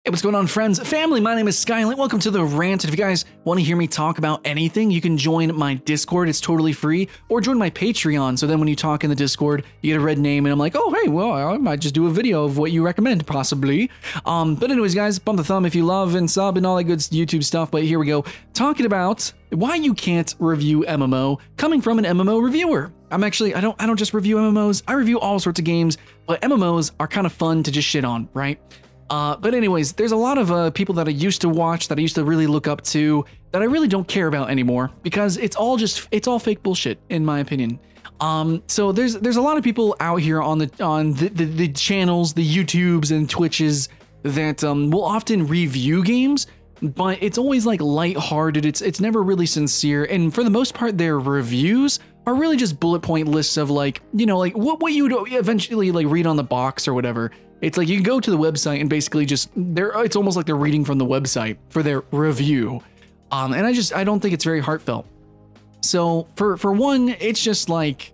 Hey, what's going on, friends? Family, my name is Skylent. Welcome to the Rant. If you guys want to hear me talk about anything, you can join my Discord. It's totally free. Or join my Patreon. So then when you talk in the Discord, you get a red name and I'm like, oh, hey, well, I might just do a video of what you recommend, possibly. But anyways, guys, bump the thumb if you love and sub and all that good YouTube stuff. But here we go. Talking about why you can't review MMO, coming from an MMO reviewer. I don't just review MMOs. I review all sorts of games, but MMOs are kind of fun to just shit on, right? But anyways, there's a lot of people that I used to watch, that I used to really look up to, that I really don't care about anymore, because it's all fake bullshit, in my opinion. So there's a lot of people out here on the channels, the YouTubes and Twitches that will often review games, but it's always like lighthearted. It's never really sincere, and for the most part, their reviews are really just bullet point lists of like, you know, like what you would eventually like read on the box or whatever. It's like you can go to the website and basically just it's almost like they're reading from the website for their review. And I don't think it's very heartfelt. So for one, it's just like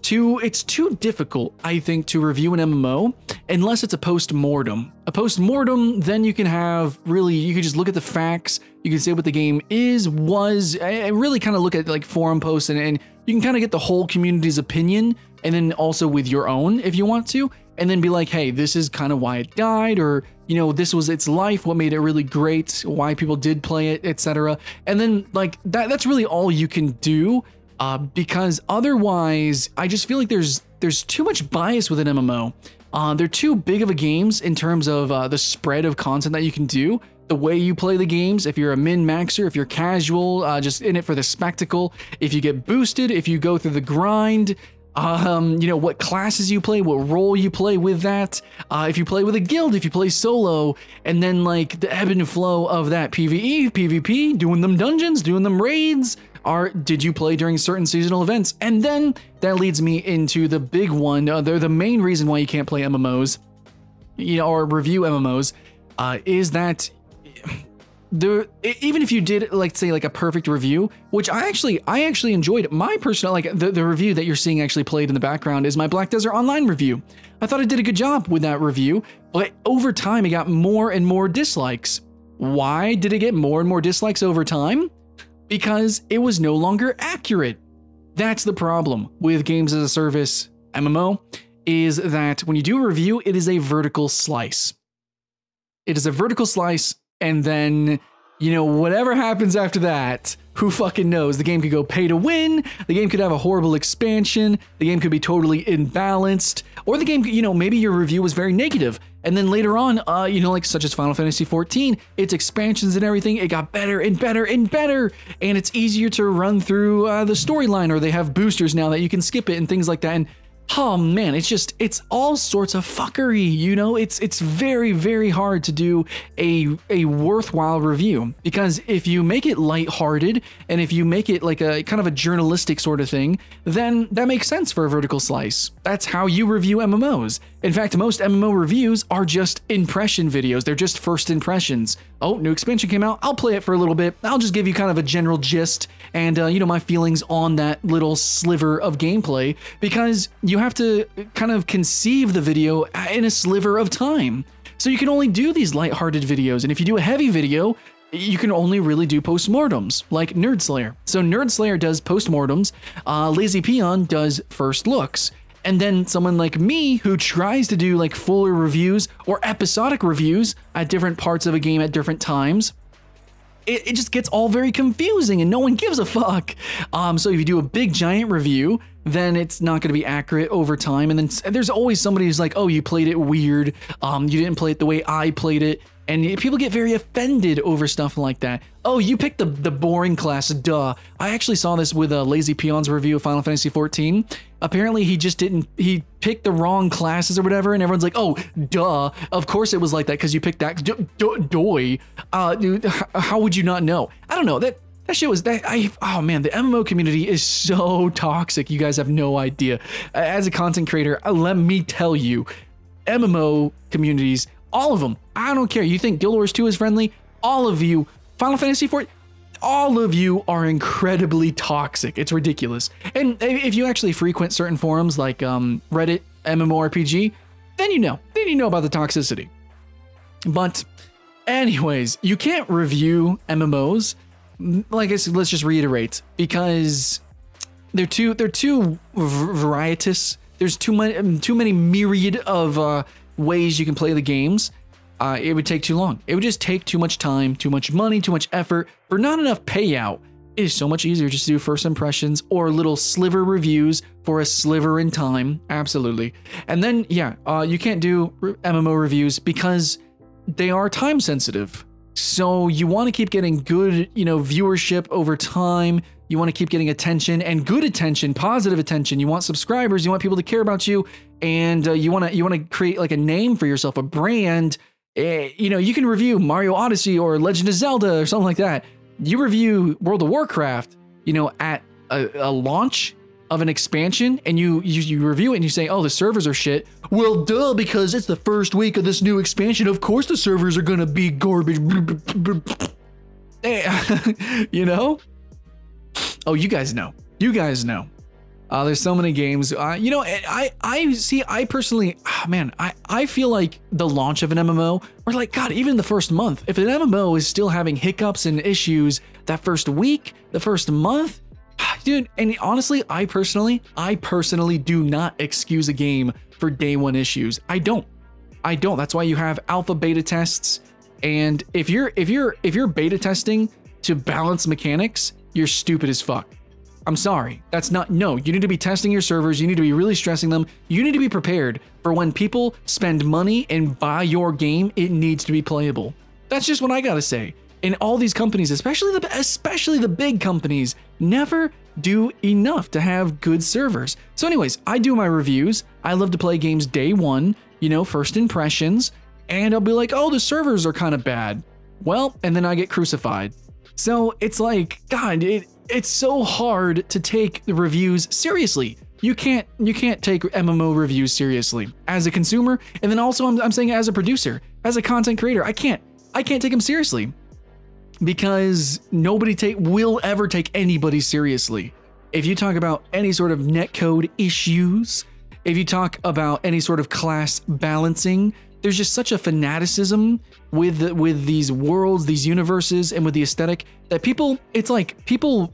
it's too difficult, I think, to review an MMO unless it's a post-mortem. A post-mortem, then you can just look at the facts, you can say what the game was, and really kind of look at like forum posts and you can kind of get the whole community's opinion, and then also with your own if you want to, and then be like, hey, this is kind of why it died, or, you know, this was its life, what made it really great, why people did play it, etc. And then like that's really all you can do. Because otherwise, I just feel like there's too much bias with an MMO. They're too big of a games in terms of the spread of content that you can do, the way you play the games. If you're a min-maxer, if you're casual, just in it for the spectacle, if you get boosted, if you go through the grind, you know, what classes you play, what role you play with that, if you play with a guild, if you play solo, and then like the ebb and flow of that PvE, PvP, doing them dungeons, doing them raids, did you play during certain seasonal events? And then that leads me into the big one. They're the main reason why you can't play MMOs, you know, or review MMOs, is that even if you did like say like a perfect review, which I actually enjoyed. My personal, like the review that you're seeing actually played in the background is my Black Desert Online review. I thought I did a good job with that review, but over time it got more and more dislikes. Why did it get more and more dislikes over time? Because it was no longer accurate. That's the problem with games as a service MMO, is that when you do a review, it is a vertical slice. It is a vertical slice, and then, you know, whatever happens after that, who fucking knows? The game could go pay to win, the game could have a horrible expansion, the game could be totally imbalanced, or the game, you know, maybe your review was very negative, and then later on, you know, like such as Final Fantasy XIV, its expansions and everything, it got better and better and better, and it's easier to run through the storyline, or they have boosters now that you can skip it and things like that, and oh man, it's all sorts of fuckery, you know. It's very, very hard to do a worthwhile review, because if you make it lighthearted and if you make it like a kind of a journalistic sort of thing, then that makes sense for a vertical slice. That's how you review MMOs. In fact, most MMO reviews are just impression videos. They're just first impressions. Oh, new expansion came out. I'll play it for a little bit. I'll just give you kind of a general gist and, you know, my feelings on that little sliver of gameplay, because you have to kind of conceive the video in a sliver of time. So you can only do these lighthearted videos. And if you do a heavy video, you can only really do postmortems, like Nerd Slayer. So Nerd Slayer does postmortems, Lazy Peon does first looks. And then someone like me who tries to do like fuller reviews or episodic reviews at different parts of a game at different times, it just gets all very confusing and no one gives a fuck. So if you do a big giant review, then it's not going to be accurate over time. And then there's always somebody who's like, oh, you played it weird. You didn't play it the way I played it. And people get very offended over stuff like that. Oh, you picked the boring class, duh. I actually saw this with Lazy Peon's review of Final Fantasy XIV. Apparently he picked the wrong classes or whatever, and everyone's like, oh, duh. Of course it was like that because you picked that. Doy. Dude, how would you not know? I don't know. That shit was oh man, the MMO community is so toxic. You guys have no idea. As a content creator, let me tell you, MMO communities, all of them, I don't care. You think Guild Wars 2 is friendly? All of you, Final Fantasy XIV, all of you are incredibly toxic. It's ridiculous. And if you actually frequent certain forums like Reddit, MMORPG, then you know about the toxicity. But Anyways, you can't review MMOs. Like I said, let's just reiterate, because they're too varietous. There's too many myriad of ways you can play the games. It would take too long. It would just take too much time, too much money, too much effort for not enough payout. It is so much easier just to do first impressions or little sliver reviews for a sliver in time. Absolutely. And then, yeah, you can't do MMO reviews because they are time sensitive. So you want to keep getting good, viewership over time. You want to keep getting attention, and good attention, positive attention. You want subscribers. You want people to care about you, and you want to create like a name for yourself, a brand. You can review Mario Odyssey or Legend of Zelda or something like that. You review World of Warcraft, at a launch of an expansion, and you review it and you say, oh, the servers are shit. Well, duh, because it's the first week of this new expansion. Of course the servers are gonna be garbage. Oh, you guys know. There's so many games. I personally, I feel like the launch of an MMO, or like, God, even the first month, if an MMO is still having hiccups and issues that first week, the first month, dude, and honestly, I personally do not excuse a game for day one issues. I don't. That's why you have alpha beta tests. And if you're beta testing to balance mechanics, you're stupid as fuck. I'm sorry. No, you need to be testing your servers. You need to be really stressing them. You need to be prepared for when people spend money and buy your game, it needs to be playable. That's just what I gotta say. And all these companies, especially the big companies, never do enough to have good servers. So anyways, I do my reviews. I love to play games day one, first impressions, and I'll be like, oh, the servers are kind of bad. Well, and then I get crucified. So it's like, God, it's so hard to take the reviews seriously. You can't take MMO reviews seriously as a consumer, and then also I'm saying as a producer, as a content creator, I can't take them seriously because nobody will ever take anybody seriously. If you talk about any sort of netcode issues, if you talk about any sort of class balancing, there's just such a fanaticism with these worlds, these universes, and with the aesthetic that people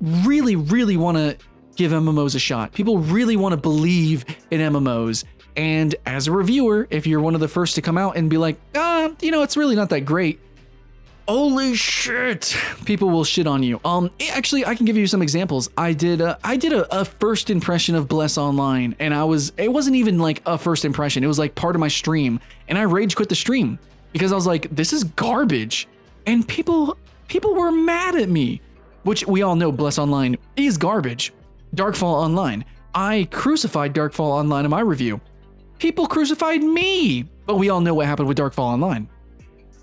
really, really want to give MMOs a shot. People really want to believe in MMOs. And as a reviewer, if you're one of the first to come out and be like, it's really not that great, holy shit, people will shit on you. Actually, I can give you some examples. I did a first impression of Bless Online, and it wasn't even like a first impression. It was like part of my stream, and I rage quit the stream because I was like, this is garbage, and people were mad at me, which we all know Bless Online is garbage. Darkfall Online, I crucified Darkfall Online in my review. People crucified me, but we all know what happened with Darkfall Online.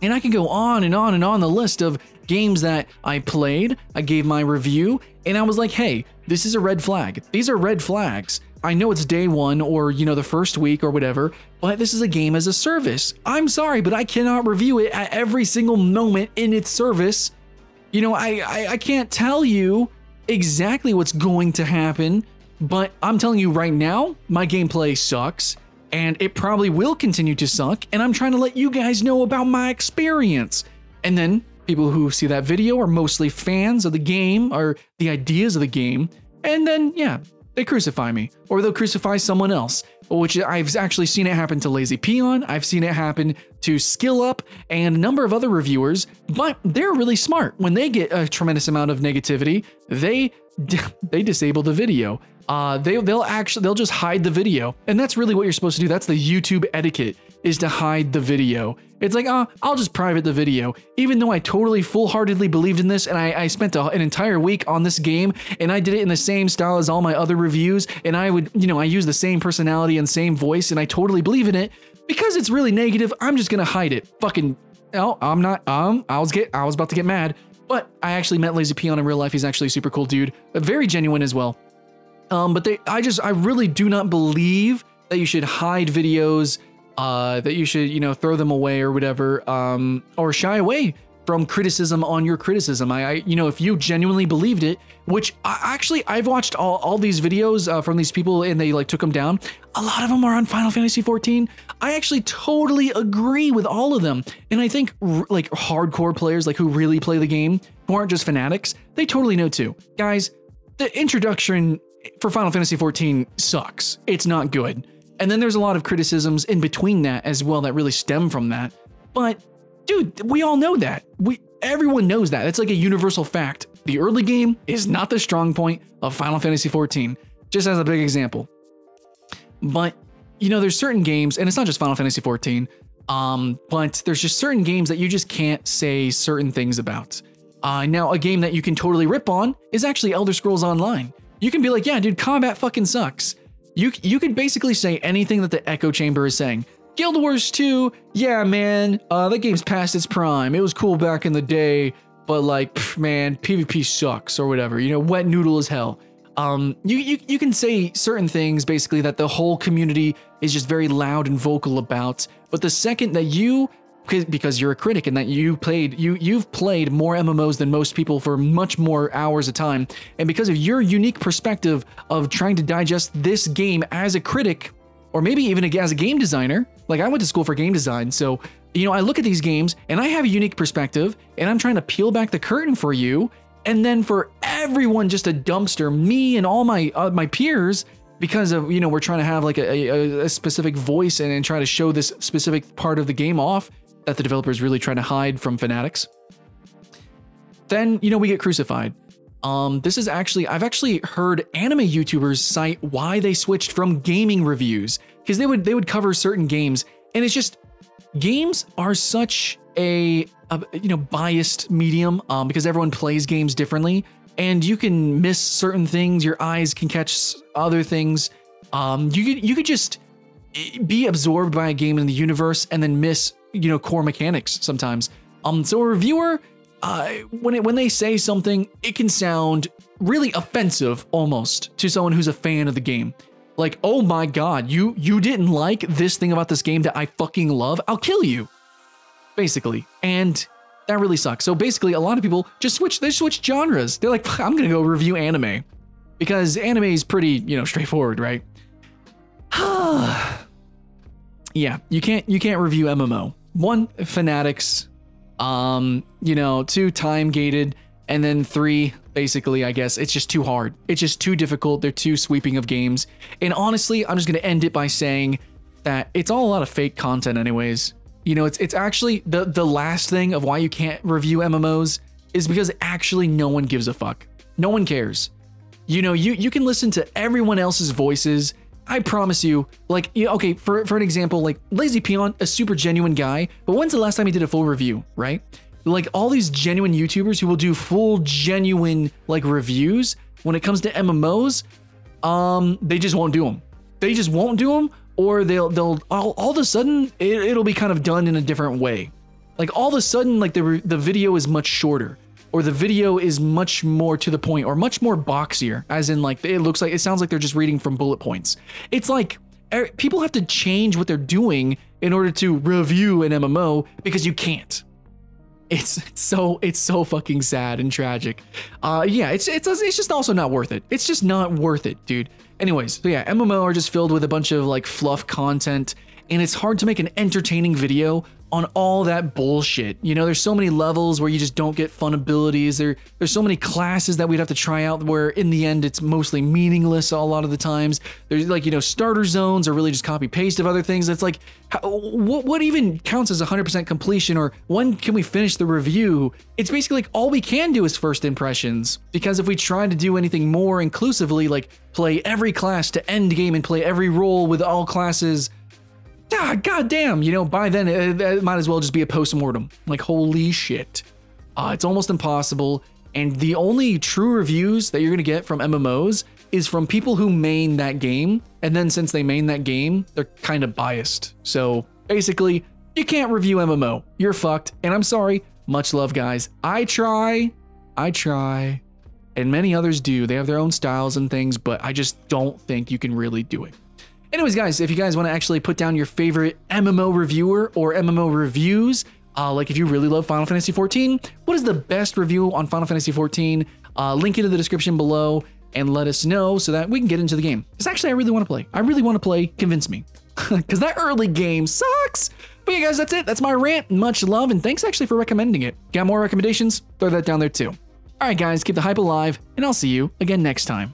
And I can go on and on and on the list of games that I played, I gave my review, and I was like, hey, this is a red flag. These are red flags. I know it's day one or, the first week or whatever, but this is a game as a service. I'm sorry, but I cannot review it at every single moment in its service. I can't tell you exactly what's going to happen, but I'm telling you right now, my gameplay sucks. And it probably will continue to suck, and I'm trying to let you guys know about my experience. And then people who see that video are mostly fans of the game or the ideas of the game, and then, yeah, they crucify me, or they'll crucify someone else, which I've actually seen it happen to Lazy Peon, I've seen it happen to Skill Up, and a number of other reviewers, but they're really smart. When they get a tremendous amount of negativity, they disable the video. They'll just hide the video, and that's really what you're supposed to do. That's the YouTube etiquette, is to hide the video. It's like, I'll just private the video, even though I totally full-heartedly believed in this, and I spent an entire week on this game, and I did it in the same style as all my other reviews, and I would, I use the same personality and same voice, and I totally believe in it. Because it's really negative, I'm just gonna hide it. I'm not. I was about to get mad, but I actually met Lazy Peon in real life. He's actually a super cool dude, but very genuine as well. But I really do not believe that you should hide videos, that you should, throw them away or whatever, or shy away from criticism on your criticism. You know, if you genuinely believed it, which I've watched all these videos from these people and they like took them down. A lot of them are on Final Fantasy XIV. I actually totally agree with all of them. And I think like hardcore players, like who really play the game, who aren't just fanatics, they totally know too. Guys, the introduction for Final Fantasy XIV sucks. It's not good. And then there's a lot of criticisms in between that as well that really stem from that. But dude, we all know that. Everyone knows that. It's like a universal fact. The early game is not the strong point of Final Fantasy XIV, just as a big example. But, you know, there's certain games, and it's not just Final Fantasy XIV, but there's just certain games that you just can't say certain things about. Now, a game that you can totally rip on is actually Elder Scrolls Online. You can be like, yeah, dude, combat fucking sucks. You can basically say anything that the echo chamber is saying. Guild Wars 2, yeah, man, that game's past its prime. It was cool back in the day, but like, man, PvP sucks or whatever. You know, wet noodle as hell. You can say certain things basically that the whole community is just very loud and vocal about. But the second that you, because you're a critic and that you've played more MMOs than most people for much more hours of time, and because of your unique perspective of trying to digest this game as a critic, or maybe even as a game designer, like I went to school for game design, so, you know, I look at these games and I have a unique perspective and I'm trying to peel back the curtain for you. And then for everyone just a dumpster, me and all my peers, because of, you know, we're trying to have like a specific voice and try to show this specific part of the game off that the developers really trying to hide from fanatics. Then, you know, we get crucified. This is actually, I've actually heard anime YouTubers cite why they switched from gaming reviews, because they would cover certain games, and it's just, games are such a you know, biased medium, because everyone plays games differently, and you can miss certain things, your eyes can catch other things. You could just be absorbed by a game in the universe and then miss, you know, core mechanics sometimes. So a reviewer, when they say something, it can sound really offensive almost to someone who's a fan of the game. Like, oh my god, you didn't like this thing about this game that I fucking love? I'll kill you, basically. And that really sucks. So basically, a lot of people just switch genres. They're like, I'm gonna go review anime, because anime is pretty, you know, straightforward, right? Yeah, you can't review MMO. 1, fanatics. You know, 2, time gated, and then 3, basically, I guess it's just too hard. It's just too difficult. They're too sweeping of games. And honestly, I'm just going to end it by saying that it's all a lot of fake content anyways. You know, it's actually the last thing of why you can't review MMOs is because actually no one gives a fuck. No one cares. You know, you can listen to everyone else's voices. I promise you, like, okay, for an example, like Lazy Peon, a super genuine guy, but when's the last time he did a full review, right? Like all these genuine YouTubers who will do full genuine like reviews when it comes to MMOs, they just won't do them. They just won't do them, or they'll all of a sudden it'll be kind of done in a different way. Like all of a sudden, like the video is much shorter, or the video is much more to the point, or much more boxier, as in like it sounds like they're just reading from bullet points. It's like people have to change what they're doing in order to review an MMO because you can't. It's so fucking sad and tragic. Yeah, it's just also not worth it. It's just not worth it, dude. Anyways, so yeah, MMO are just filled with a bunch of like fluff content, and it's hard to make an entertaining video on all that bullshit. You know, there's so many levels where you just don't get fun abilities. There's so many classes that we'd have to try out where in the end it's mostly meaningless a lot of the times. There's like, you know, starter zones are really just copy paste of other things. It's like, what even counts as 100% completion, or when can we finish the review? It's basically like all we can do is first impressions, because if we try to do anything more inclusively, like play every class to end game and play every role with all classes, god damn, you know, by then it might as well just be a postmortem. Like, holy shit. It's almost impossible. And the only true reviews that you're gonna get from MMOs is from people who main that game. And then since they main that game, they're kind of biased. So basically, you can't review MMO. You're fucked. And I'm sorry. Much love, guys. I try. And many others do. They have their own styles and things, but I just don't think you can really do it. Anyways, guys, if you guys want to actually put down your favorite MMO reviewer or MMO reviews, Like if you really love Final Fantasy 14, what is the best review on Final Fantasy 14? Link it in the description below and let us know so that we can get into the game. Because actually, I really want to play. I really want to play. Convince me. Because that early game sucks. But yeah, guys, that's it. That's my rant. Much love, and thanks actually for recommending it. Got more recommendations? Throw that down there too. All right, guys, keep the hype alive, and I'll see you again next time.